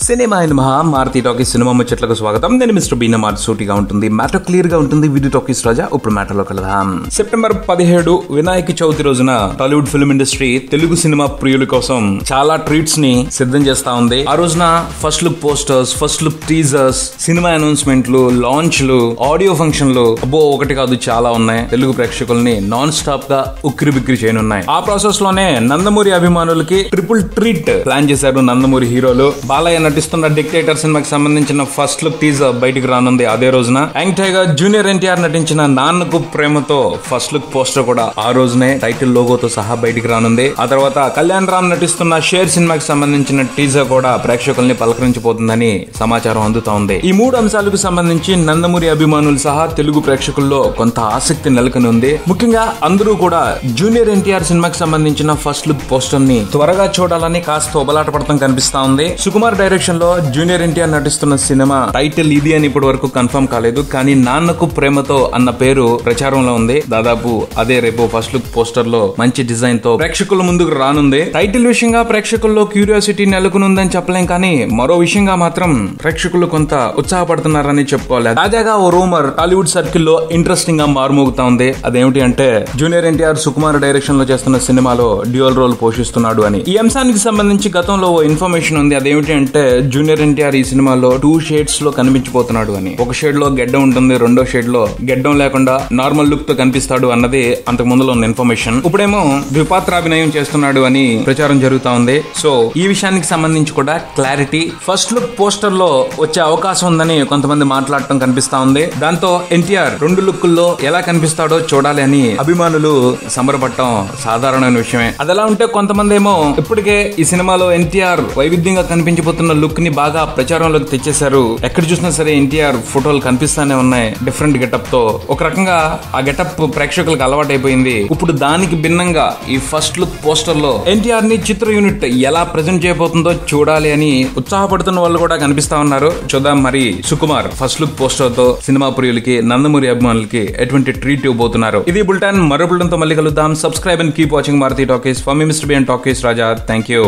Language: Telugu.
Cinema and Maruti talkies cinema ముచ్చట్లకు స్వాగతం. నేను మిస్టర్ బీనా మాట సూటిగా ఉంటుంది, మ్యాటర్ క్లియర్ గా ఉంటుంది. వీడియో టాకీస్ రాజా ఇప్పుడు మ్యాటర్ లో కలదాం. సెప్టెంబర్ 17 వినాయక చవితి రోజున Tollywood film industry Telugu cinema ప్రియుల కోసం చాలా ట్రీట్స్ ని సిద్ధం చేస్తా ఉంది. ఆ రోజున first look posters, first look teasers, cinema అనౌన్స్మెంట్లు, లాంచ్లు, ఆడియో ఫంక్షన్లు ఒకటి కాదు చాలా ఉన్నాయి. తెలుగు ప్రేక్షకుల్ని నాన్ స్టాప్ గా ఉక్కిరి బిక్కిరి చేయనున్నాయి. ఆ ప్రాసెస్ లోనే నందమూరి అభిమానులకి ట్రిపుల్ ట్రీట్ ప్లాన్ చేశారు. నందమూరి హీరోలు బాలయ్య నటిస్తున్న డిక్టేటర్ సినిమాకి సంబంధించిన ఫస్ట్ లుక్ టీజర్ బయటికి రానుంది. అదే రోజున యంగ్ టైగర్ జూనియర్ ఎన్టీఆర్ నటించిన Nannaku Prematho first look poster కూడా ఆ రోజునే టైటిల్ లోగోతో సహా బయటికి రానుంది. ఆ తర్వాత కళ్యాణ్ రామ్ నటిస్తున్న షేర్ సినిమాకి సంబంధించిన టీజర్ కూడా ప్రేక్షకుల్ని పలకరించిపోతుందని సమాచారం అందుతా ఉంది. ఈ మూడు అంశాలకు సంబంధించి నందమూరి అభిమానులు సహా తెలుగు ప్రేక్షకుల్లో కొంత ఆసక్తి నెలకొని ఉంది. ముఖ్యంగా అందరూ కూడా జూనియర్ ఎన్టీఆర్ సినిమాకి సంబంధించిన ఫస్ట్ లుక్ పోస్టర్ ని త్వరగా చూడాలని కాస్త ఉబలాట పడతాం కనిపిస్తా ఉంది. సుకుమార్ డైరెక్షన్ లో జూనియర్ ఎన్టీఆర్ నటిస్తున్న సినిమా టైటిల్ ఇది అని ఇప్పటి వరకు కన్ఫర్మ్ కాలేదు, కానీ నాన్నకు ప్రేమతో అన్న పేరు ప్రచారంలో ఉంది. దాదాపు అదే రేపు ఫస్ట్ లుక్ పోస్టర్ లో మంచి డిజైన్ తో ప్రేక్షకుల ముందుకు రానుంది. టైటిల్ విషయంగా ప్రేక్షకుల్లో క్యూరియాసిటీ నెలకొనుందని చెప్పలేం, కానీ మరో విషయంగా మాత్రం ప్రేక్షకులు కొంత ఉత్సాహపడుతున్నారని చెప్పుకోవాలి. తాజాగా ఓ రూమర్ టాలీవుడ్ సర్కిల్ లో ఇంట్రెస్టింగ్ గా మారుమోగుతా ఉంది. అదేమిటి అంటే జూనియర్ ఎన్టీఆర్ సుకుమార్ డైరెక్షన్ లో చేస్తున్న సినిమాలో డ్యూయల్ రోల్ పోషిస్తున్నాడు అని. ఈ అంశానికి సంబంధించి గతంలో ఓ ఇన్ఫర్మేషన్ ఉంది. అదేమిటి అంటే జూనియర్ ఎన్టీఆర్ ఈ సినిమాలో 2 షేడ్స్ లో కనిపించిపోతున్నాడు అని. ఒక షేడ్ లో గెడ్డం ఉంటుంది, రెండో షేడ్ లో గెడ్డం లేకుండా నార్మల్ లుక్ తో కనిపిస్తాడు అన్నది అంతకు ముందులో ఉన్న ఇన్ఫర్మేషన్. ఇప్పుడేమో ద్విపాత్రాభినయం చేస్తున్నాడు అని ప్రచారం జరుగుతా ఉంది. సో ఈ విషయానికి సంబంధించి కూడా క్లారిటీ ఫస్ట్ లుక్ పోస్టర్ లో వచ్చే అవకాశం ఉందని కొంతమంది మాట్లాడటం కనిపిస్తా ఉంది. దాంతో ఎన్టీఆర్ 2 లుక్కుల్లో ఎలా కనిపిస్తాడో చూడాలి అని అభిమానులు సంబరపడటం సాధారణమైన విషయమే. అదెలా ఉంటే కొంతమంది ఏమో ఇప్పటికే ఈ సినిమాలో ఎన్టీఆర్ వైవిధ్యంగా కనిపించిపోతున్న లుక్ ని బాగా ప్రచారంలోకి తెచ్చేశారు. ఎక్కడ చూసినా సరే ఎన్టీఆర్ ఫోటోలు కనిపిస్తానే ఉన్నాయి డిఫరెంట్ గెటప్ తో. ఒక రకంగా ఆ గెటప్ ప్రేక్షకులకు అలవాటైపోయింది. ఇప్పుడు దానికి భిన్నంగా ఈ ఫస్ట్ లుక్ పోస్టర్ లో ఎన్టీఆర్ ని చిత్ర యూనిట్ ఎలా ప్రెజెంట్ చేయబోతుందో చూడాలి అని ఉత్సాహపడుతున్న వాళ్ళు కూడా కనిపిస్తా ఉన్నారు. చూద్దాం మరి సుకుమార్ ఫస్ట్ లుక్ పోస్టర్ తో సినిమా ప్రియులకి, నందమూరి అభిమానులకి ఎటువంటి ట్రీట్ ఇవ్వబోతున్నారు. ఇది బులెటిన్. మరో బులెటిన్ తో మళ్ళీ కలుద్దాం. Subscribe and keep watching Maruti Talkies. For మీ mister B and Talkies Raja. Thank you.